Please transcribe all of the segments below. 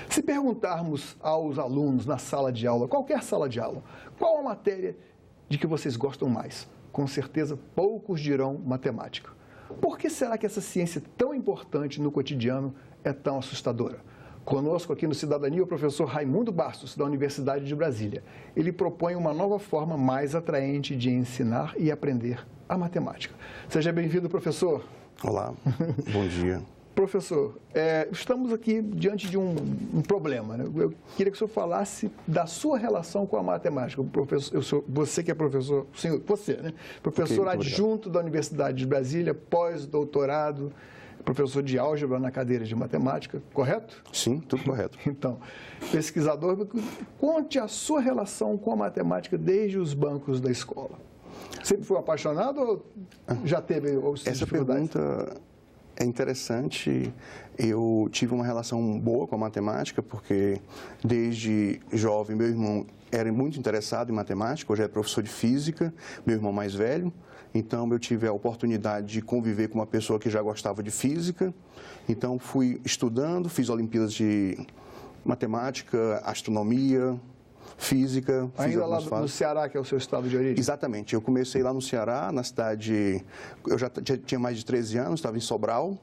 Se perguntarmos aos alunos na sala de aula, qualquer sala de aula, qual a matéria de que vocês gostam mais? Com certeza, poucos dirão matemática. Por que será que essa ciência tão importante no cotidiano é tão assustadora? Conosco aqui no Cidadania o professor Raimundo Bastos, da Universidade de Brasília. Ele propõe uma nova forma mais atraente de ensinar e aprender a matemática. Seja bem-vindo, professor. Olá, bom dia. Professor, estamos aqui diante de um problema, né? Eu queria que o senhor falasse da sua relação com a matemática. Você que é professor, você, né? Professor adjunto da Universidade de Brasília, pós-doutorado, professor de álgebra na cadeira de matemática, correto? Sim, tudo correto. Então, pesquisador, conte a sua relação com a matemática desde os bancos da escola. Sempre foi apaixonado ou já teve Essa pergunta é interessante. Eu tive uma relação boa com a matemática, porque desde jovem meu irmão era muito interessado em matemática, hoje é professor de física, meu irmão mais velho. Então eu tive a oportunidade de conviver com uma pessoa que já gostava de física. Então fui estudando, fiz Olimpíadas de matemática, astronomia, física. Ainda lá no Ceará, que é o seu estado de origem? Exatamente. Eu comecei lá no Ceará, na cidade... Eu já tinha mais de 13 anos, estava em Sobral.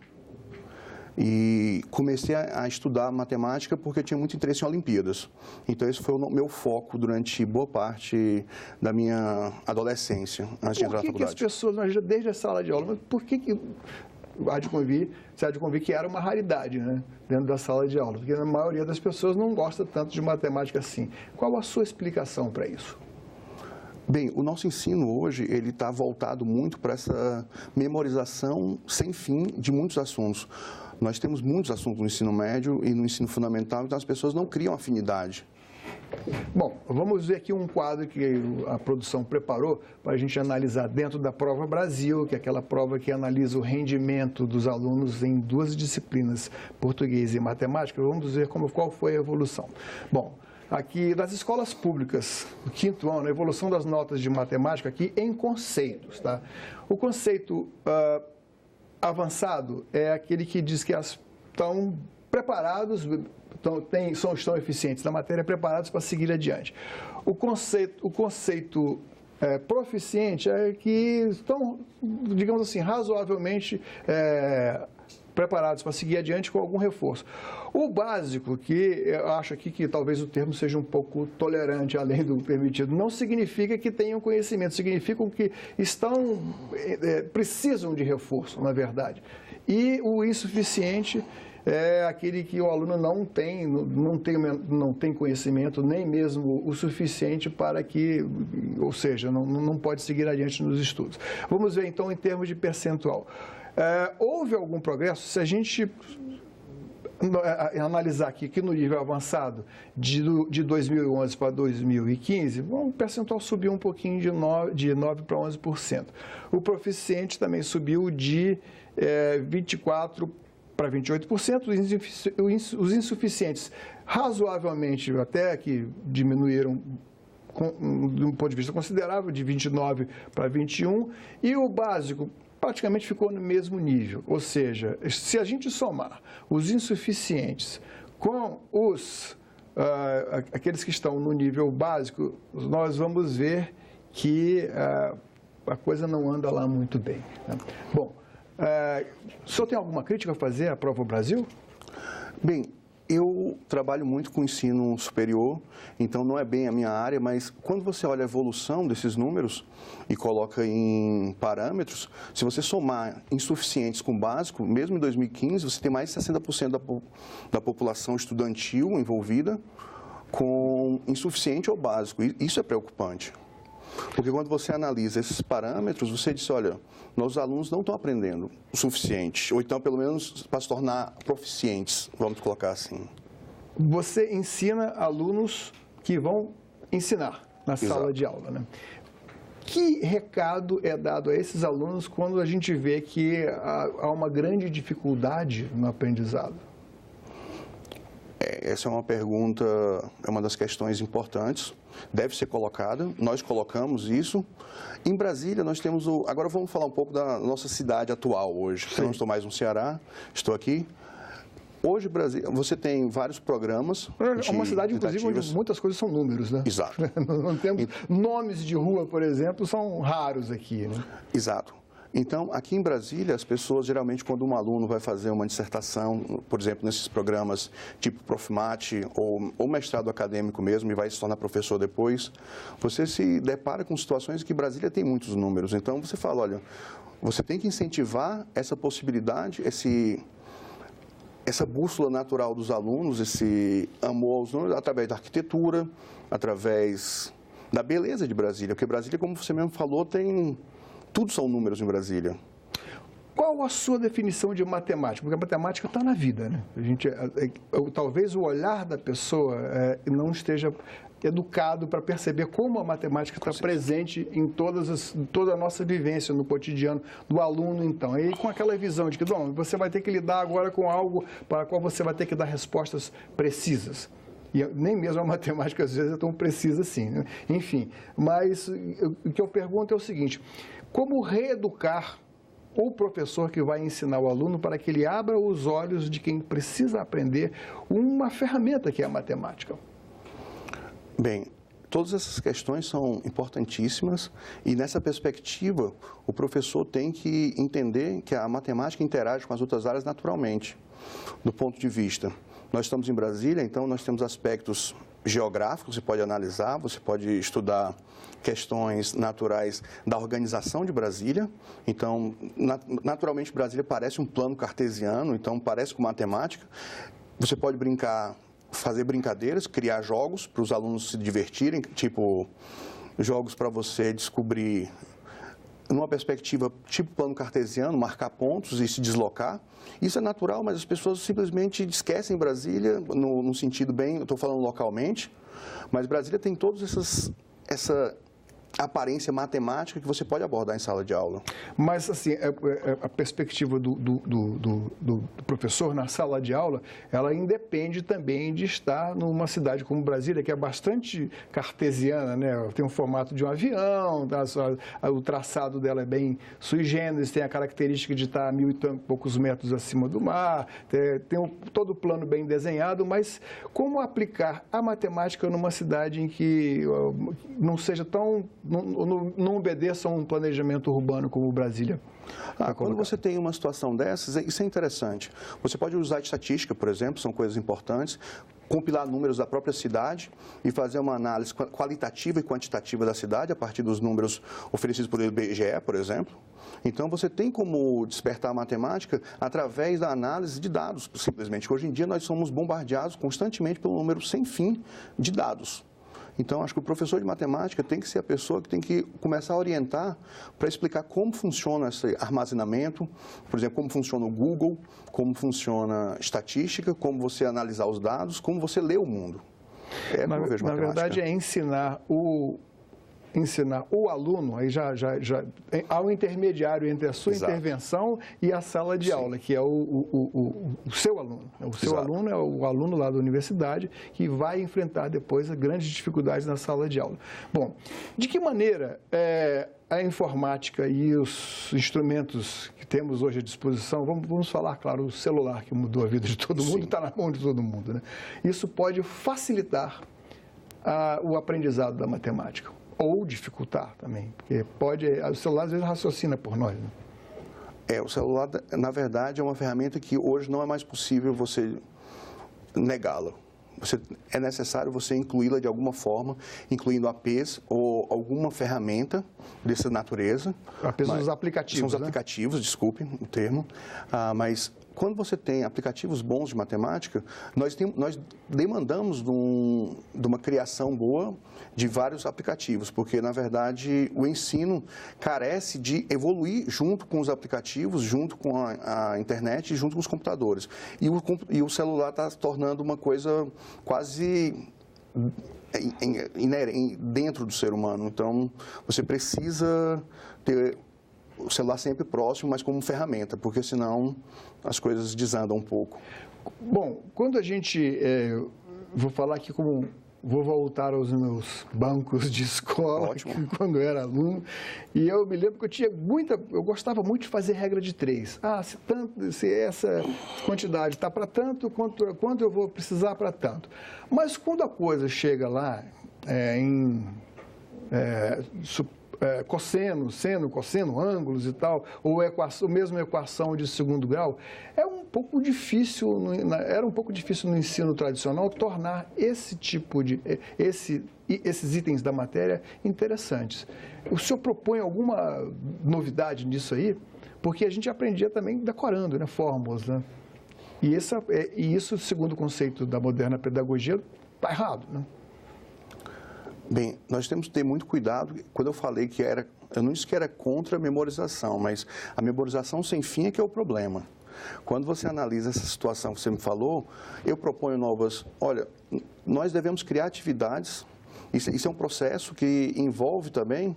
E comecei a estudar matemática porque eu tinha muito interesse em Olimpíadas. Então, esse foi o meu foco durante boa parte da minha adolescência, antes de entrar na faculdade. Por que as pessoas, desde a sala de aula, mas por que você há de convir que era uma raridade, né, dentro da sala de aula? Porque a maioria das pessoas não gosta tanto de matemática assim. Qual a sua explicação para isso? Bem, o nosso ensino hoje, ele está voltado muito para essa memorização sem fim de muitos assuntos. Nós temos muitos assuntos no ensino médio e no ensino fundamental, então as pessoas não criam afinidade. Bom, vamos ver aqui um quadro que a produção preparou para a gente analisar dentro da Prova Brasil, que é aquela prova que analisa o rendimento dos alunos em duas disciplinas, português e matemática. Vamos ver qual foi a evolução. Bom, aqui nas escolas públicas, o quinto ano, a evolução das notas de matemática aqui em conceitos, tá? O conceito avançado é aquele que diz que estão preparados, estão eficientes na matéria, preparados para seguir adiante. O conceito proficiente é que estão, digamos assim, razoavelmente preparados para seguir adiante com algum reforço. O básico, que eu acho aqui que talvez o termo seja um pouco tolerante, além do permitido, não significa que tenham conhecimento, significa que precisam de reforço, na verdade. E o insuficiente é aquele que o aluno não tem conhecimento, nem mesmo o suficiente para que, ou seja, não pode seguir adiante nos estudos. Vamos ver então em termos de percentual. Houve algum progresso? Se a gente analisar aqui que no nível avançado de 2011 para 2015, o percentual subiu um pouquinho de 9 para 11%. O proficiente também subiu de 24% para 28%, os insuficientes razoavelmente até que diminuíram de um ponto de vista considerável, de 29% para 21%, e o básico praticamente ficou no mesmo nível. Ou seja, se a gente somar os insuficientes com aqueles que estão no nível básico, nós vamos ver que a coisa não anda lá muito bem, né? Bom, o senhor tem alguma crítica a fazer à Prova Brasil? Bem, eu trabalho muito com ensino superior, então não é bem a minha área, mas quando você olha a evolução desses números e coloca em parâmetros, se você somar insuficientes com básico, mesmo em 2015, você tem mais de 60% da população estudantil envolvida com insuficiente ou básico. E isso é preocupante. Porque quando você analisa esses parâmetros, você diz, olha, nossos alunos não estão aprendendo o suficiente, ou então, pelo menos, para se tornar proficientes, vamos colocar assim. Você ensina alunos que vão ensinar na sala de aula, né? Que recado é dado a esses alunos quando a gente vê que há uma grande dificuldade no aprendizado? Essa é uma pergunta, é uma das questões importantes. deve ser colocada, nós colocamos isso. Em Brasília, nós temos o... Agora vamos falar um pouco da nossa cidade atual hoje. Eu não estou mais no Ceará, estou aqui. Hoje, Brasília, você tem vários programas. É uma cidade, inclusive, onde muitas coisas são números, né? Exato. Não temos nomes de rua, por exemplo, são raros aqui, né? Exato. Então, aqui em Brasília, as pessoas, geralmente, quando um aluno vai fazer uma dissertação, por exemplo, nesses programas tipo Profmat ou mestrado acadêmico mesmo, e vai se tornar professor depois, você se depara com situações que Brasília tem muitos números. Então, você fala, olha, você tem que incentivar essa possibilidade, essa bússola natural dos alunos, esse amor aos números, através da arquitetura, através da beleza de Brasília. Porque Brasília, como você mesmo falou, tem... Tudo são números em Brasília. Qual a sua definição de matemática? Porque a matemática está na vida, né? Talvez o olhar da pessoa não esteja educado para perceber como a matemática está presente em toda a nossa vivência no cotidiano do aluno, então. E com aquela visão de que, bom, você vai ter que lidar agora com algo para o qual você vai ter que dar respostas precisas. E nem mesmo a matemática, às vezes, é tão precisa assim, né? Enfim, mas o que eu pergunto é o seguinte: como reeducar o professor que vai ensinar o aluno para que ele abra os olhos de quem precisa aprender uma ferramenta que é a matemática? Bem, todas essas questões são importantíssimas e, nessa perspectiva, o professor tem que entender que a matemática interage com as outras áreas naturalmente, do ponto de vista. Nós estamos em Brasília, então nós temos aspectos geográficos, você pode analisar, você pode estudar questões naturais da organização de Brasília. Então, naturalmente, Brasília parece um plano cartesiano, então parece com matemática. Você pode brincar, fazer brincadeiras, criar jogos para os alunos se divertirem, tipo jogos para você descobrir, numa perspectiva tipo plano cartesiano, marcar pontos e se deslocar. Isso é natural, mas as pessoas simplesmente esquecem Brasília, no sentido bem, eu estou falando localmente, mas Brasília tem todas essa aparência matemática que você pode abordar em sala de aula. Mas, assim, a perspectiva do professor na sala de aula, ela independe também de estar numa cidade como Brasília, que é bastante cartesiana, né? Tem um formato de um avião, o traçado dela é bem sui generis, tem a característica de estar a 1.000 e poucos metros acima do mar, tem todo o plano bem desenhado, mas como aplicar a matemática numa cidade em que não seja tão... não obedeça a um planejamento urbano como Brasília? Quando você tem uma situação dessas, isso é interessante. Você pode usar estatística, por exemplo, são coisas importantes, compilar números da própria cidade e fazer uma análise qualitativa e quantitativa da cidade a partir dos números oferecidos por IBGE, por exemplo. Então, você tem como despertar a matemática através da análise de dados, simplesmente. Hoje em dia, nós somos bombardeados constantemente pelo número sem fim de dados. Então, acho que o professor de matemática tem que ser a pessoa que tem que começar a orientar para explicar como funciona esse armazenamento, por exemplo, como funciona o Google, como funciona a estatística, como você analisar os dados, como você lê o mundo. Na verdade, é ensinar o aluno, aí já há um intermediário entre a sua intervenção e a sala de aula, que é o seu aluno. O seu aluno é o aluno lá da universidade que vai enfrentar depois as grandes dificuldades na sala de aula. Bom, de que maneira a informática e os instrumentos que temos hoje à disposição, vamos falar, claro, o celular que mudou a vida de todo mundo, está na mão de todo mundo, né? Isso pode facilitar o aprendizado da matemática. Ou dificultar também, porque o celular às vezes raciocina por nós, né? O celular, na verdade, é uma ferramenta que hoje não é mais possível você negá-la. É necessário você incluí-la de alguma forma, incluindo APs ou alguma ferramenta dessa natureza. APs são os aplicativos, são os aplicativos, desculpe o termo, mas... Quando você tem aplicativos bons de matemática, nós demandamos de uma criação boa de vários aplicativos, porque, na verdade, o ensino carece de evoluir junto com os aplicativos, junto com a internet e junto com os computadores. E o celular está se tornando uma coisa quase dentro do ser humano. Então, você precisa ter o celular sempre próximo, mas como ferramenta, porque senão as coisas desandam um pouco. Bom, quando a gente, vou falar aqui como vou voltar aos meus bancos de escola, quando eu era aluno, e eu me lembro que eu gostava muito de fazer regra de 3. Se essa quantidade está para tanto, quanto eu vou precisar para tanto. Mas quando a coisa chega lá cosseno, seno, cosseno, ângulos e tal, ou mesmo equação de segundo grau, era um pouco difícil no ensino tradicional tornar esses itens da matéria interessantes. O senhor propõe alguma novidade nisso aí? Porque a gente aprendia também decorando, né, fórmulas, né? E isso, segundo o conceito da moderna pedagogia, está errado, né? Bem, nós temos que ter muito cuidado. Quando eu falei eu não disse que era contra a memorização, mas a memorização sem fim é que é o problema. Quando você analisa essa situação que você me falou, eu proponho novas. Olha, nós devemos criar atividades. Isso é um processo que envolve também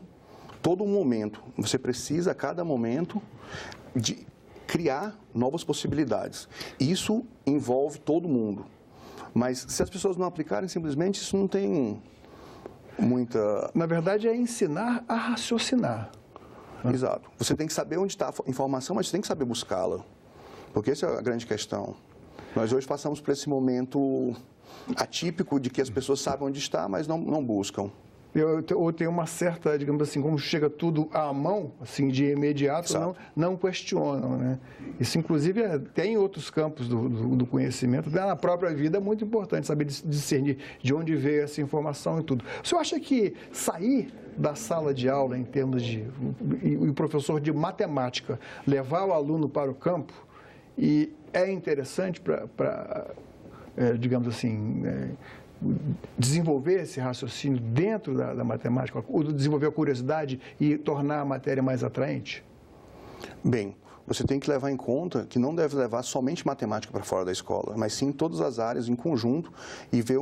todo um momento. Você precisa, a cada momento, de criar novas possibilidades. Isso envolve todo mundo. Mas se as pessoas não aplicarem, simplesmente isso não tem muita... Na verdade, é ensinar a raciocinar. Exato. Você tem que saber onde está a informação, mas você tem que saber buscá-la. Porque essa é a grande questão. Nós hoje passamos por esse momento atípico de que as pessoas sabem onde está, mas não buscam. Ou tem uma certa, digamos assim, como chega tudo à mão, assim, de imediato, não questionam, né? Isso, inclusive, tem em outros campos do conhecimento, na própria vida é muito importante saber discernir de onde veio essa informação e tudo. O senhor acha que sair da sala de aula, em termos de o professor de matemática, levar o aluno para o campo, e é interessante para digamos assim, desenvolver esse raciocínio dentro da matemática, desenvolver a curiosidade e tornar a matéria mais atraente? Bem, você tem que levar em conta que não deve levar somente matemática para fora da escola, mas sim todas as áreas em conjunto e ver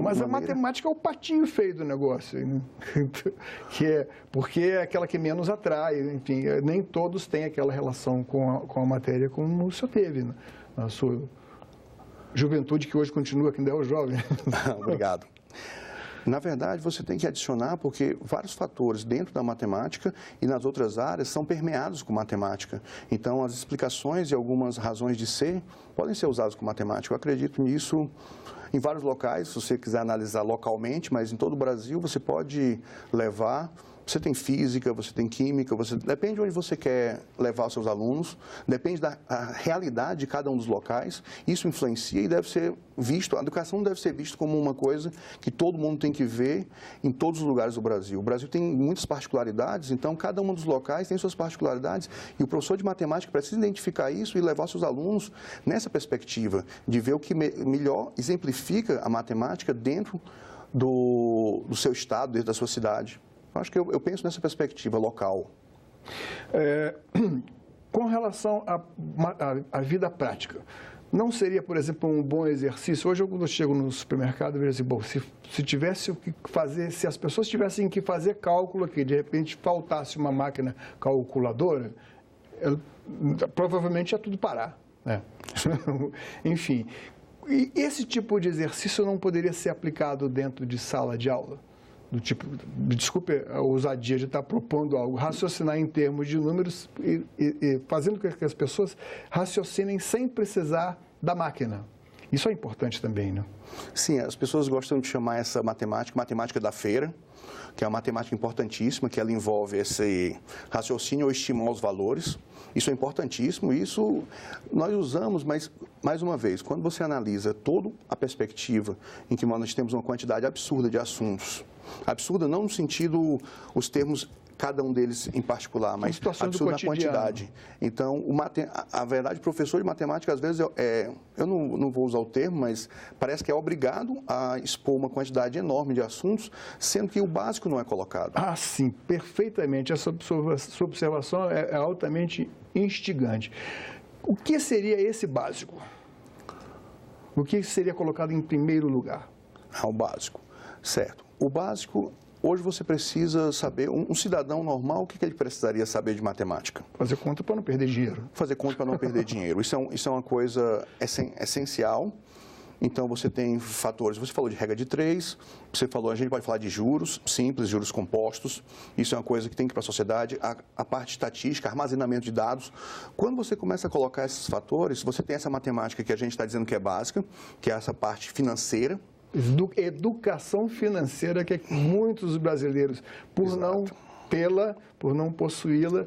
Mas a matemática é o patinho feio do negócio, né? Porque é aquela que menos atrai, enfim, nem todos têm aquela relação com a matéria como o senhor teve, né? Na sua juventude, que hoje continua, que ainda é o jovem. Obrigado. Na verdade, você tem que adicionar, porque vários fatores dentro da matemática e nas outras áreas são permeados com matemática. Então, as explicações e algumas razões de ser podem ser usadas com matemática. Eu acredito nisso em vários locais, se você quiser analisar localmente, mas em todo o Brasil você pode levar. Você tem física, você tem química, depende de onde você quer levar os seus alunos, depende da realidade de cada um dos locais, isso influencia e deve ser visto, a educação não deve ser vista como uma coisa que todo mundo tem que ver em todos os lugares do Brasil. O Brasil tem muitas particularidades, então cada um dos locais tem suas particularidades e o professor de matemática precisa identificar isso e levar seus alunos nessa perspectiva, de ver o que melhor exemplifica a matemática dentro do seu estado, dentro da sua cidade. Acho que eu penso nessa perspectiva local. Com relação à vida prática, não seria, por exemplo, um bom exercício? Hoje, quando eu chego no supermercado, eu vejo assim, bom, se tivesse o que fazer, se as pessoas tivessem que fazer cálculo aqui, de repente faltasse uma máquina calculadora, provavelmente ia tudo parar, né? Enfim, e esse tipo de exercício não poderia ser aplicado dentro de sala de aula? Do tipo, desculpe a ousadia de estar propondo algo, raciocinar em termos de números e fazendo com que as pessoas raciocinem sem precisar da máquina. Isso é importante também, né? Sim, as pessoas gostam de chamar essa matemática da feira, que é uma matemática importantíssima, que ela envolve esse raciocínio ou estimar os valores. Isso é importantíssimo, isso nós usamos, mas, mais uma vez, quando você analisa toda a perspectiva em que nós temos uma quantidade absurda de assuntos, absurda não no sentido, os termos, cada um deles em particular, mas absurda na quantidade. Então, a verdade, o professor de matemática, às vezes, eu não vou usar o termo, mas parece que é obrigado a expor uma quantidade enorme de assuntos, sendo que o básico não é colocado. Ah, sim, perfeitamente. Essa sua observação é altamente instigante. O que seria esse básico? O que seria colocado em primeiro lugar? O básico, certo. O básico, hoje você precisa saber, um cidadão normal, o que ele precisaria saber de matemática? Fazer conta para não perder dinheiro. Fazer conta para não perder dinheiro. Isso é uma coisa essencial Então, você tem fatores, você falou de regra de 3, a gente pode falar de juros simples, juros compostos, isso é uma coisa que tem que ir para a sociedade, a parte estatística, armazenamento de dados. Quando você começa a colocar esses fatores, você tem essa matemática que a gente está dizendo que é básica, que é essa parte financeira. Educação financeira, que muitos brasileiros, por não tê-la, por não possuí-la,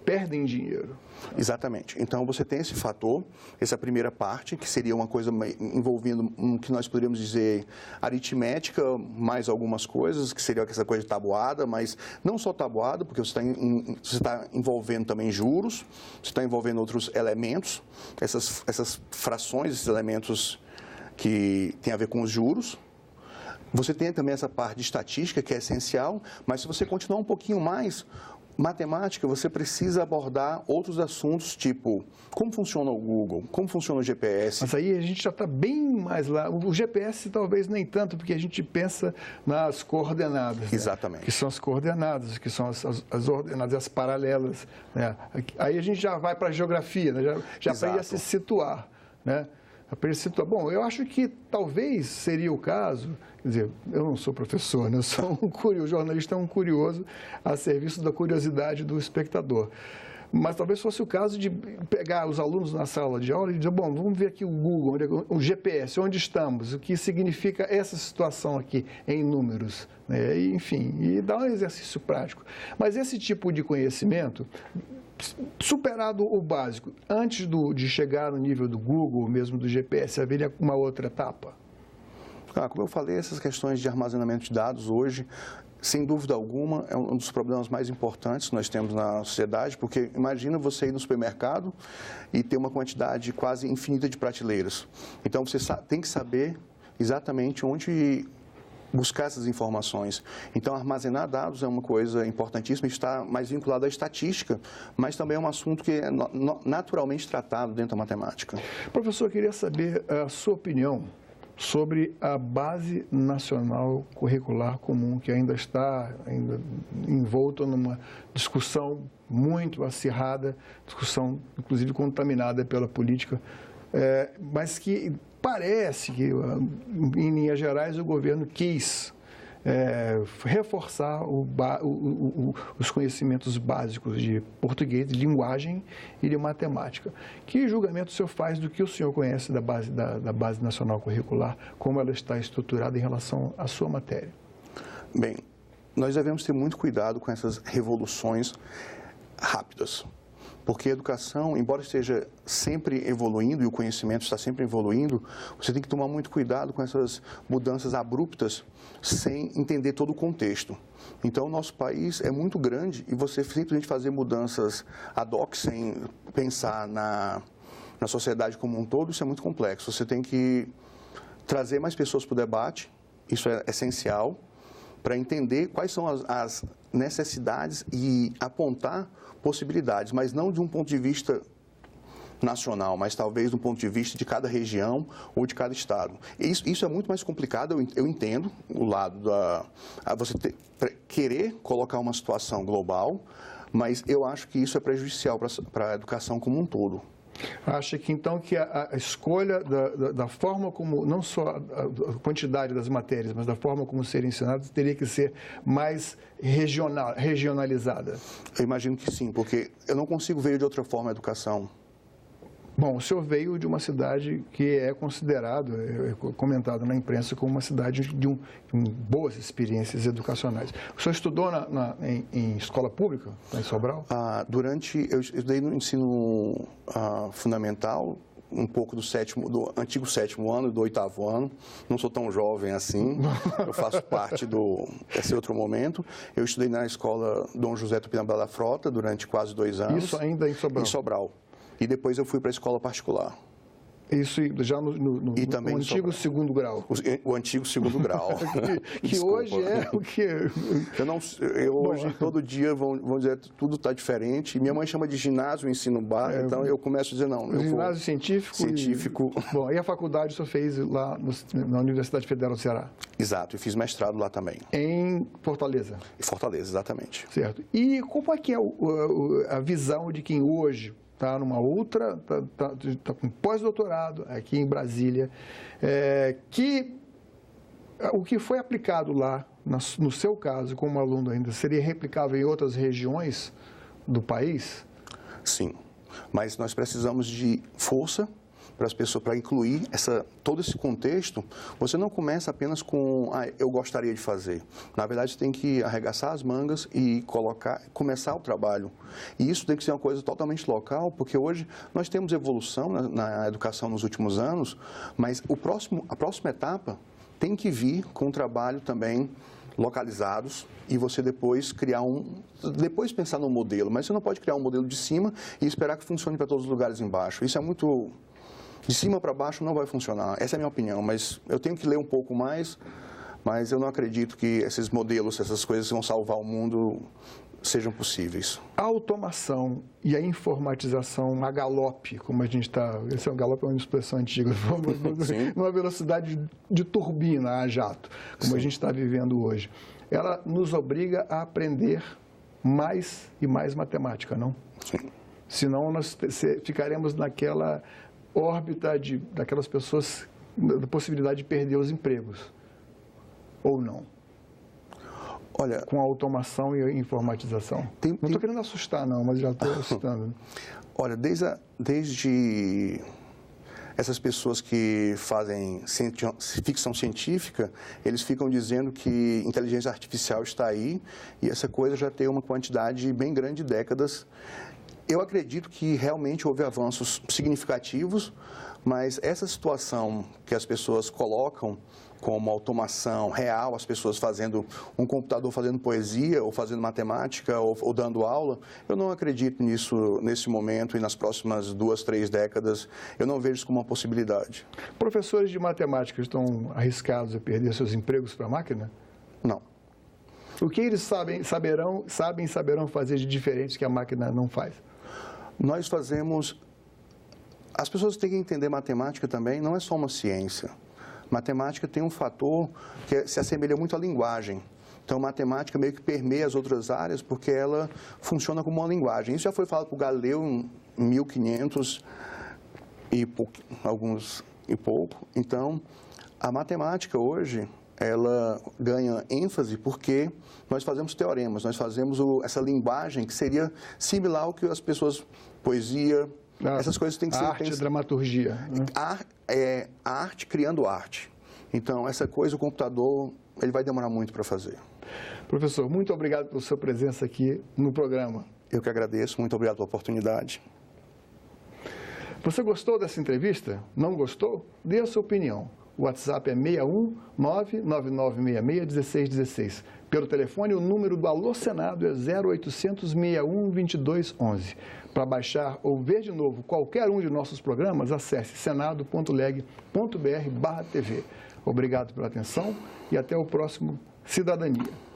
perdem dinheiro. Exatamente. Então, você tem esse fator, essa primeira parte, que seria uma coisa envolvendo um que nós poderíamos dizer aritmética, mais algumas coisas, que seria essa coisa de tabuada, mas não só tabuada, porque você está envolvendo também juros, você está envolvendo outros elementos, essas frações, esses elementos que têm a ver com os juros. Você tem também essa parte de estatística, que é essencial, mas se você continuar um pouquinho mais, matemática, você precisa abordar outros assuntos, tipo como funciona o Google, como funciona o GPS. Mas aí a gente já está bem mais lá. O GPS talvez nem tanto, porque a gente pensa nas coordenadas. Exatamente. Né? Que são as coordenadas, que são as ordenadas, as paralelas. Né? Aí a gente já vai para a geografia, né? já aprende a se situar. Né? Bom, eu acho que talvez seria o caso, quer dizer, eu não sou professor, né? Eu sou um curioso, jornalista é um curioso a serviço da curiosidade do espectador. Mas talvez fosse o caso de pegar os alunos na sala de aula e dizer, bom, vamos ver aqui o Google, o GPS, onde estamos, o que significa essa situação aqui em números, né? Enfim, e dar um exercício prático. Mas esse tipo de conhecimento, superado o básico, antes de chegar no nível do Google, mesmo do GPS, haveria uma outra etapa? Como eu falei, essas questões de armazenamento de dados hoje, sem dúvida alguma, é um dos problemas mais importantes que nós temos na sociedade, porque imagina você ir no supermercado e ter uma quantidade quase infinita de prateleiras. Então, você tem que saber exatamente onde buscar essas informações. Então, armazenar dados é uma coisa importantíssima, está mais vinculado à estatística, mas também é um assunto que é naturalmente tratado dentro da matemática. Professor, eu queria saber a sua opinião sobre a Base Nacional Curricular Comum, que ainda está envolta numa discussão muito acirrada, discussão inclusive contaminada pela política, mas que parece que, em linhas gerais, o governo quis reforçar os conhecimentos básicos de português, de linguagem e de matemática. Que julgamento o senhor faz do que o senhor conhece da Base Nacional Curricular, como ela está estruturada em relação à sua matéria? Bem, nós devemos ter muito cuidado com essas revoluções rápidas. Porque a educação, embora esteja sempre evoluindo e o conhecimento está sempre evoluindo, você tem que tomar muito cuidado com essas mudanças abruptas sem entender todo o contexto. Então, o nosso país é muito grande e você simplesmente fazer mudanças ad hoc sem pensar na sociedade como um todo, isso é muito complexo. Você tem que trazer mais pessoas para o debate, isso é essencial, para entender quais são as necessidades e apontar possibilidades, mas não de um ponto de vista nacional, mas talvez do ponto de vista de cada região ou de cada estado. Isso é muito mais complicado, eu entendo o lado você querer colocar uma situação global, mas eu acho que isso é prejudicial para a educação como um todo. Acha que, então, que a escolha da forma como, não só a quantidade das matérias, mas da forma como serem ensinadas, teria que ser mais regionalizada? Eu imagino que sim, porque eu não consigo ver de outra forma a educação. Bom, o senhor veio de uma cidade que é considerado, comentado na imprensa, como uma cidade de boas experiências educacionais. O senhor estudou em escola pública, em Sobral? Eu estudei no ensino fundamental, um pouco do antigo sétimo ano, do oitavo ano. Não sou tão jovem assim, eu faço parte desse outro momento. Eu estudei na escola Dom José Tupinambá da Frota durante quase 2 anos. Isso ainda em Sobral? Em Sobral. E depois eu fui para a escola particular. Isso já no antigo segundo grau? O antigo segundo grau. que hoje é o que? Hoje, todo dia, vão dizer que tudo está diferente. Minha mãe chama de ginásio, ensino básico, então eu começo a dizer não. Ginásio científico? Científico. Bom, e a faculdade o senhor fez lá na Universidade Federal do Ceará? Exato, e fiz mestrado lá também. Em Fortaleza? Em Fortaleza, exatamente. Certo. E como é que é a visão de quem hoje está numa outra, está com pós-doutorado aqui em Brasília, o que foi aplicado lá, no seu caso, como aluno ainda, seria replicável em outras regiões do país? Sim, mas nós precisamos de força para as pessoas, para incluir todo esse contexto. Você não começa apenas com, eu gostaria de fazer. Na verdade, você tem que arregaçar as mangas e começar o trabalho. E isso tem que ser uma coisa totalmente local, porque hoje nós temos evolução na educação nos últimos anos, mas a próxima etapa tem que vir com trabalho também localizados e você depois depois pensar no modelo, mas você não pode criar um modelo de cima e esperar que funcione para todos os lugares embaixo. Isso é muito... De cima para baixo não vai funcionar, essa é a minha opinião, mas eu tenho que ler um pouco mais, mas eu não acredito que esses modelos, essas coisas que vão salvar o mundo sejam possíveis. A automação e a informatização a galope, como a gente está... Esse é um galope, é uma expressão antiga, numa velocidade de turbina a jato, como a gente está vivendo hoje. Ela nos obriga a aprender mais e mais matemática, não? Sim. Senão nós ficaremos naquela órbita daquelas pessoas, da possibilidade de perder os empregos. Ou não? Olha, com a automação e a informatização. Não estou querendo assustar, não, mas já estou assustando. Olha, desde essas pessoas que fazem ficção científica, eles ficam dizendo que inteligência artificial está aí e essa coisa já tem uma quantidade bem grande de décadas. Eu acredito que realmente houve avanços significativos, mas essa situação que as pessoas colocam como automação real, as pessoas um computador fazendo poesia, ou fazendo matemática, ou dando aula, eu não acredito nisso nesse momento e nas próximas 2, 3 décadas, eu não vejo isso como uma possibilidade. Professores de matemática estão arriscados a perder seus empregos para a máquina? Não. O que eles saberão fazer de diferente que a máquina não faz? Nós fazemos... As pessoas têm que entender matemática também, não é só uma ciência. Matemática tem um fator que se assemelha muito à linguagem. Então, matemática meio que permeia as outras áreas porque ela funciona como uma linguagem. Isso já foi falado por Galileu em 1500 e pouco. Então, a matemática hoje, ela ganha ênfase porque nós fazemos teoremas, nós fazemos essa linguagem que seria similar ao que as pessoas, poesia, essas coisas têm que ser... Arte, dramaturgia. Né? A arte criando arte. Então, essa coisa, o computador, ele vai demorar muito para fazer. Professor, muito obrigado pela sua presença aqui no programa. Eu que agradeço, muito obrigado pela oportunidade. Você gostou dessa entrevista? Não gostou? Dê a sua opinião. O WhatsApp é 61 99966 1616. Pelo telefone, o número do Alô Senado é 0800 61 22 11. Para baixar ou ver de novo qualquer um de nossos programas, acesse senado.leg.br/TV. Obrigado pela atenção e até o próximo Cidadania.